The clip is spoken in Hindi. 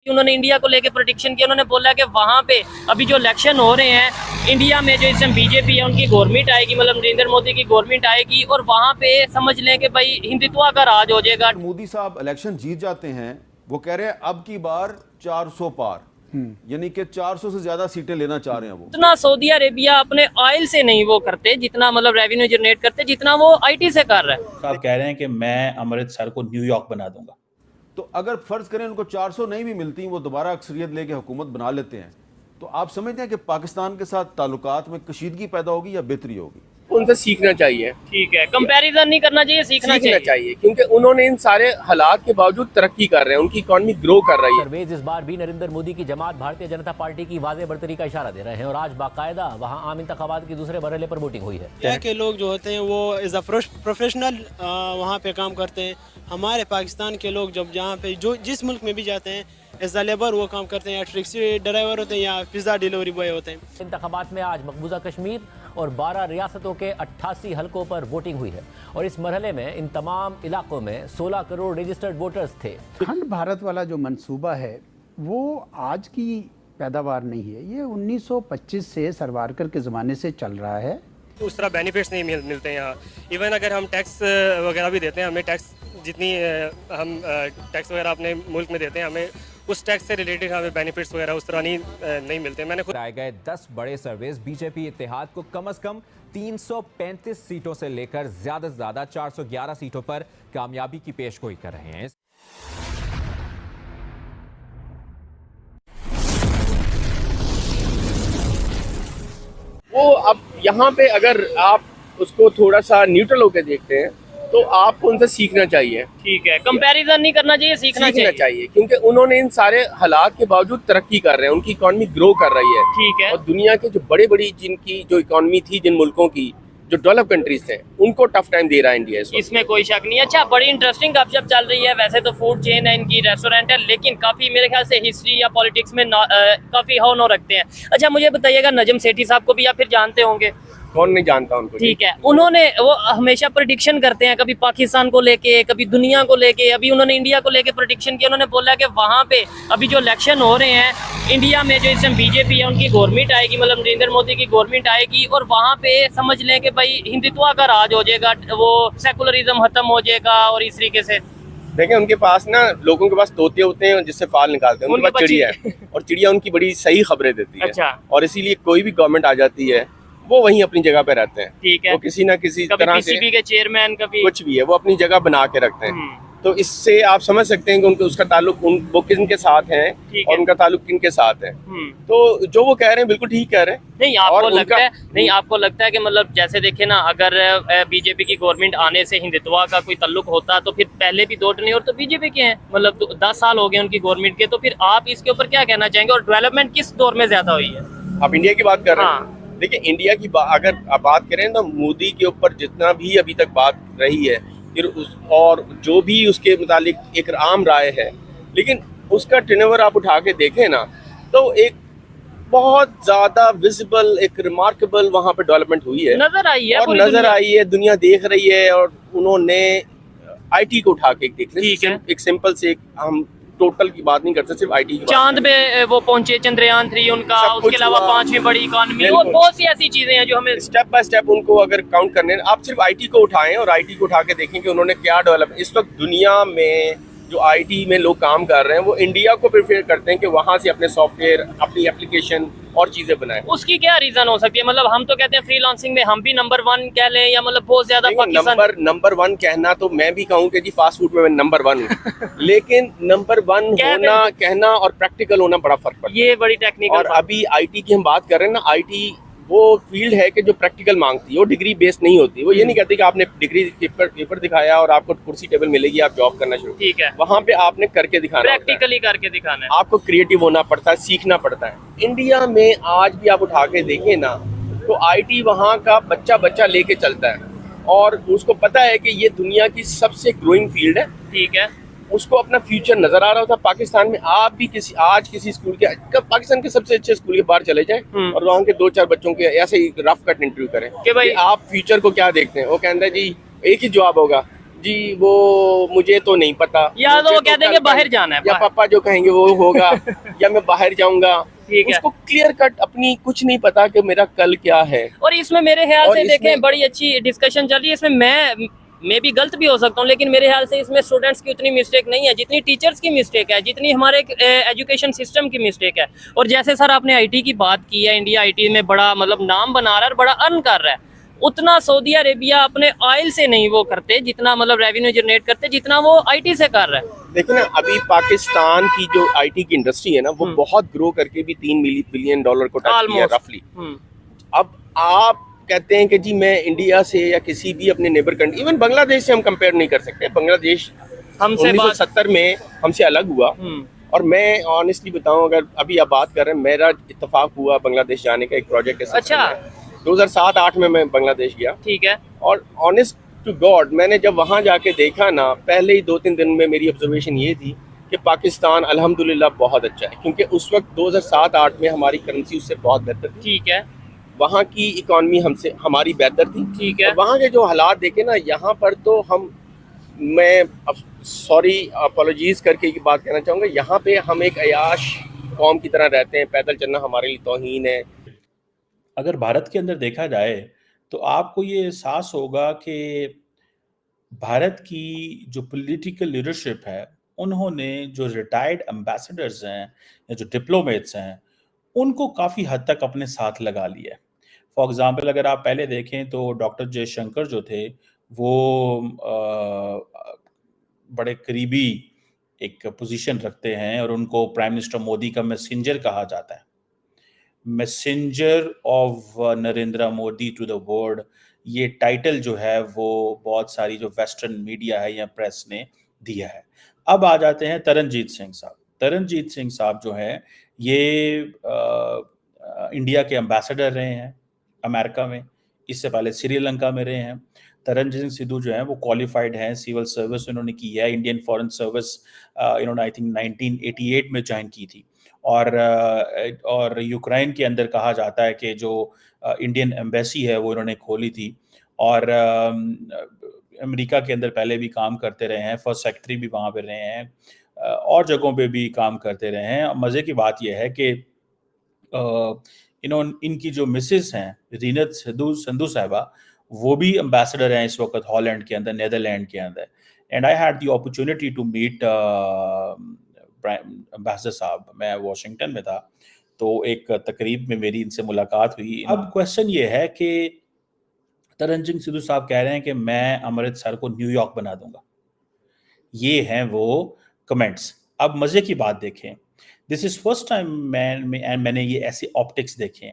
उन्होंने इंडिया को लेके प्रेडिक्शन किया। उन्होंने बोला कि वहाँ पे अभी जो इलेक्शन हो रहे हैं इंडिया में, जो इस टाइम बीजेपी है उनकी गवर्नमेंट आएगी, मतलब नरेंद्र मोदी की गवर्नमेंट आएगी और वहाँ पे समझ लें कि भाई हिंदुत्व का राज हो जाएगा। मोदी साहब इलेक्शन जीत जाते हैं, वो कह रहे हैं अब की बार 400 पार, यानी कि 400 से ज्यादा सीटें लेना चाह रहे हैं। वो इतना सऊदी अरेबिया अपने ऑयल से नहीं वो करते जितना, मतलब रेवेन्यू जनरेट करते जितना वो आईटी से कर रहा है। आप कह रहे हैं कि मैं अमृतसर को न्यूयॉर्क बना दूंगा, तो अगर फर्ज करें उनको 400 नहीं भी मिलती, वो दोबारा अक्सरियत लेके हुकूमत बना लेते हैं, तो आप समझते हैं कि पाकिस्तान के साथ ताल्लुकात में कशीदगी पैदा होगी या बेहतरी होगी? उनसे सीखना चाहिए। ठीक है, कंपैरिजन नहीं करना चाहिए, सीखना चाहिए क्योंकि उन्होंने इन सारे हालात के बावजूद तरक्की कर रहे हैं, उनकी इकॉनमी ग्रो कर रही है। सर्वेज इस बार भी नरेंद्र मोदी की जमात भारतीय जनता पार्टी की वाज़ेह बढ़तरी का इशारा दे रहे हैं और आज बाकायदा वहां आम इंतखाबात के दूसरे मरहले पर वोटिंग हुई है। यहाँ के लोग जो होते हैं वो एज अ प्रोफेशनल वहाँ पे काम करते हैं। हमारे पाकिस्तान के लोग जब जहाँ पे जो जिस मुल्क में भी जाते हैं एज अ लेबर वो काम करते हैं, या टैक्सी ड्राइवर होते हैं या पिज़्ज़ा डिलीवरी बॉय होते हैं। इंतखाबात में आज मकबूजा कश्मीर और 12 रियासतों के 88 हलकों पर वोटिंग हुई है और इस मरहले में इन तमाम इलाकों में 16 करोड़ रजिस्टर्ड वोटर्स थे। अखंड भारत वाला जो मंसूबा है वो आज की पैदावार नहीं है, ये 1925 से सरवारकर के ज़माने से चल रहा है। उस तरह बेनिफिट्स नहीं मिलते हैं यहाँ। इवन अगर हम टैक्स वगैरह भी देते हैं, हमें टैक्स जितनी हम टैक्स वगैरह अपने मुल्क में देते हैं, हमें उस टैक्स से रिलेटेड हमें बेनिफिट्स वगैरह उस तरह नहीं मिलते। मैंने खुद आए गए 10 बड़े सर्वेस बीजेपी इत्तेहाद को कम से कम 335 सीटों से लेकर ज्यादा से ज्यादा 411 सीटों पर कामयाबी की पेशगोई कर रहे हैं। वो अब यहाँ पे अगर आप उसको थोड़ा सा न्यूट्रल होकर देखते हैं तो आपको उनसे सीखना चाहिए। ठीक है, कंपैरिजन नहीं करना चाहिए, सीखना चाहिए क्योंकि उन्होंने इन सारे हालात के बावजूद तरक्की कर रहे हैं, उनकी इकॉनमी ग्रो कर रही है। ठीक है, और दुनिया के जो बड़ी बड़ी जिनकी जो इकॉनमी थी, जिन मुल्कों की जो डेवलप कंट्रीज थे, उनको टफ टाइम दे रहा है इंडिया। इसमें कोई शक नहीं है। अच्छा, बड़ी इंटरेस्टिंग गपशप चल रही है। वैसे तो फूड चेन है इनकी, रेस्टोरेंट है, लेकिन काफी मेरे ख्याल से हिस्ट्री या पॉलिटिक्स में काफी हौ न रखते हैं। अच्छा, मुझे बताइएगा, नजम सेठी साहब को भी आप फिर जानते होंगे? कौन नहीं जानता उनको। ठीक है, उन्होंने वो हमेशा प्रेडिक्शन करते हैं, कभी पाकिस्तान को लेके, कभी दुनिया को लेके। अभी उन्होंने इंडिया को लेके प्रेडिक्शन किया। उन्होंने बोला कि वहाँ पे अभी जो इलेक्शन हो रहे हैं इंडिया में, जो इस टाइम बीजेपी है उनकी गवर्नमेंट आएगी, मतलब नरेंद्र मोदी की गवर्नमेंट आएगी और वहाँ पे समझ लें कि भाई हिंदुत्व का राज हो जाएगा, वो सेकुलरिज्म खत्म हो जाएगा। और इस तरीके से देखें, उनके पास ना लोगों के पास तोते होते हैं जिससे फाल निकालते हैं, उनके पास चिड़िया है और चिड़िया उनकी बड़ी सही खबरें देती है। अच्छा। और इसीलिए कोई भी गवर्नमेंट आ जाती है वो वहीं अपनी जगह पे रहते हैं। ठीक है, वो किसी ना किसी तरह से के चेयरमैन, कभी कुछ भी है, वो अपनी जगह बना के रखते हैं। तो इससे आप समझ सकते हैं कि उनका उसका ताल्लुक वो किनके साथ है और उनका ताल्लुक किनके साथ है। तो जो वो कह रहे हैं बिल्कुल ठीक कह रहे हैं। नहीं, आपको लगता है नहीं, आपको लगता है कि मतलब जैसे देखे ना, अगर बीजेपी की गवर्नमेंट आने से हिंदुत्व का कोई ताल्लुक होता तो फिर पहले भी 2 टर्न और तो बीजेपी के हैं, मतलब 10 साल हो गए उनकी गवर्नमेंट के। तो फिर आप इसके ऊपर क्या कहना चाहेंगे और डेवलपमेंट किस दौर में ज्यादा हुई है? आप इंडिया की बात कर रहे हैं। देखिए, इंडिया की अगर आप बात करें तो मोदी के ऊपर जितना भी अभी तक बात रही है, फिर और जो भी उसके मुतालिक एक आम राय है, लेकिन उसका टर्नओवर आप उठा के देखें ना, तो एक बहुत ज्यादा विजिबल, एक रिमार्केबल वहाँ पे डेवलपमेंट हुई है, नजर आई है, और नजर आई है, दुनिया देख रही है। और उन्होंने आईटी को उठा के देख लिया। एक सिंपल से हम टोटल की बात नहीं करते, सिर्फ आईटी की। चांद पे वो पहुंचे, चंद्रयान 3 उनका, उसके अलावा 5वीं बड़ी इकॉनमी, और बहुत सी ऐसी चीजें हैं जो हमें स्टेप बाय स्टेप उनको अगर काउंट करने, आप सिर्फ आईटी को उठाएं और आईटी को उठा के देखें कि उन्होंने क्या डेवलप। इस वक्त दुनिया में जो आईटी में लोग काम कर रहे हैं वो इंडिया को प्रेफर करते हैं कि वहाँ से अपने सॉफ्टवेयर, अपनी एप्लीकेशन और चीजें बनाएं। उसकी क्या रीजन हो सकती है? मतलब हम तो कहते हैं फ्रीलांसिंग में हम भी नंबर 1 कह लें, या मतलब बहुत ज्यादा नंबर 1 कहना, तो मैं भी कहूँ कि जी फास्ट फूड में मैं नंबर 1 हूँ लेकिन नंबर 1 होना, कहना और प्रैक्टिकल होना बड़ा फर्क पड़ता है। ये बड़ी टेक्निकल। और अभी आईटी की हम बात कर रहे हैं ना, आईटी वो फील्ड है कि जो प्रैक्टिकल मांगती है, वो डिग्री बेस्ड नहीं होती। वो ये नहीं कहती कि आपने डिग्री पेपर दिखाया और आपको कुर्सी टेबल मिलेगी, आप जॉब करना शुरू। ठीक है, वहाँ पे आपने करके दिखाना, प्रैक्टिकली करके दिखाना है। आपको क्रिएटिव होना पड़ता है, सीखना पड़ता है। इंडिया में आज भी आप उठा के देखें ना, तो आईटी वहाँ का बच्चा लेके चलता है और उसको पता है कि ये दुनिया की सबसे ग्रोइंग फील्ड है। ठीक है, उसको अपना फ्यूचर नजर आ रहा होता। पाकिस्तान में आप भी किसी स्कूल के, पाकिस्तान के सबसे अच्छे स्कूल के बाहर चले जाएं और वहाँ के 2-4 बच्चों के ऐसे ही रफ कट इंटरव्यू करें कि भाई आप फ्यूचर को क्या देखते हैं। वो कहता है जी एक ही जवाब होगा, जी वो मुझे तो नहीं पता, या तो मुझे वो कह देंगे कल बाहर जाना है, या बाहर। पापा जो कहेंगे वो होगा या मैं बाहर जाऊंगा। ठीक है। उसको क्लियर कट अपनी कुछ नहीं पता कि मेरा कल क्या है। और इसमें मेरे ख्याल और से इसमें- देखें बड़ी अच्छी डिस्कशन चल रही है इसमें। मैं भी गलत भी हो सकता हूँ, लेकिन मेरे ख्याल से इसमें स्टूडेंट्स की उतनी मिस्टेक नहीं है जितनी टीचर्स की मिस्टेक है, जितनी हमारे एजुकेशन सिस्टम की मिस्टेक है। और जैसे सर आपने आईटी की बात की है, इंडिया आईटी में बड़ा मतलब नाम बना रहा है और बड़ा अर्न कर रहा है, उतना सऊदी अरेबिया अपने ऑयल से नहीं वो करते जितना मतलब रेवेन्यू जनरेट करते जितना वो आईटी से कर रहा है। देखो ना, अभी पाकिस्तान की जो आईटी की इंडस्ट्री है ना, वो बहुत ग्रो करके भी $3 बिलियन को टच किया रफली। अब आप कहते हैं कि जी मैं इंडिया से या किसी भी अपने नेबर कंट्री, इवन बांग्लादेश से हम कंपेयर नहीं कर सकते। बांग्लादेश हमसे 1970 में हमसे अलग हुआ। और मैं ऑनेस्टली बताऊं, अगर अभी आप बात कर रहे हैं, मेरा इत्तेफाक हुआ बांग्लादेश जाने का एक प्रोजेक्ट है। अच्छा। 2007-8 में मैं बांग्लादेश गया। ठीक है। और ऑनेस्ट टू गॉड, मैंने जब वहाँ जाके देखा ना, पहले ही 2-3 दिन में मेरी ऑब्जर्वेशन ये थी कि पाकिस्तान अल्हम्दुलिल्लाह बहुत अच्छा है, क्योंकि उस वक्त 2007-8 में हमारी करेंसी उससे बहुत बेहतर थी। ठीक है। वहाँ की इकॉनमी हमसे हमारी बेहतर थी। ठीक है। वहाँ के जो हालात देखे ना, यहाँ पर तो मैं सॉरी अपोलॉजीज करके ये बात कहना चाहूँगा, यहाँ पे हम एक अयाश कौम की तरह रहते हैं। पैदल चलना हमारे लिए तौहीन है। अगर भारत के अंदर देखा जाए तो आपको ये एहसास होगा कि भारत की जो पॉलिटिकल लीडरशिप है, उन्होंने जो रिटायर्ड एम्बेसडर्स हैं या जो डिप्लोमेट्स हैं, उनको काफ़ी हद तक अपने साथ लगा लिया है। फॉर एग्जांपल अगर आप पहले देखें तो डॉक्टर जयशंकर जो थे वो बड़े करीबी एक पोजीशन रखते हैं और उनको प्राइम मिनिस्टर मोदी का मैसेंजर कहा जाता है। Messenger of Narendra Modi to the world, ये टाइटल जो है वो बहुत सारी जो वेस्टर्न मीडिया है या प्रेस ने दिया है। अब आ जाते हैं तरनजीत सिंह साहब। तरनजीत सिंह साहब जो हैं ये इंडिया के एम्बेसडर रहे हैं अमेरिका में, इससे पहले श्रीलंका में रहे हैं। तरनजीत सिंह सिद्धू जो हैं वो क्वालिफाइड हैं, सिविल सर्विस इन्होंने की है, इंडियन फॉरेन सर्विस इन्होंने आई थिंक 1988 में ज्वाइन की थी। और यूक्रेन के अंदर कहा जाता है कि जो इंडियन एम्बेसी है वो इन्होंने खोली थी। और अमेरिका के अंदर पहले भी काम करते रहे हैं, फर्स्ट सेक्रेटरी भी वहाँ पे रहे हैं, और जगहों पे भी काम करते रहे हैं। मज़े की बात यह है कि इनकी जो मिसेस हैं रीनत संधू साहिबा, वो भी एम्बेसडर हैं इस वक्त हॉलैंड के अंदर, नेदरलैंड के अंदर। And I had the opportunity to meet ambassador साहब। मैं वाशिंगटन में था तो एक तकरीब में मेरी इनसे मुलाकात हुई। अब क्वेश्चन ये है कि तरनजीत सिद्धू साहब कह रहे हैं कि मैं अमृतसर को न्यूयॉर्क बना दूंगा। ये हैं वो कमेंट्स। अब मजे की बात देखें, दिस इज फर्स्ट टाइम मैंने ये ऐसे ऑप्टिक्स देखे हैं।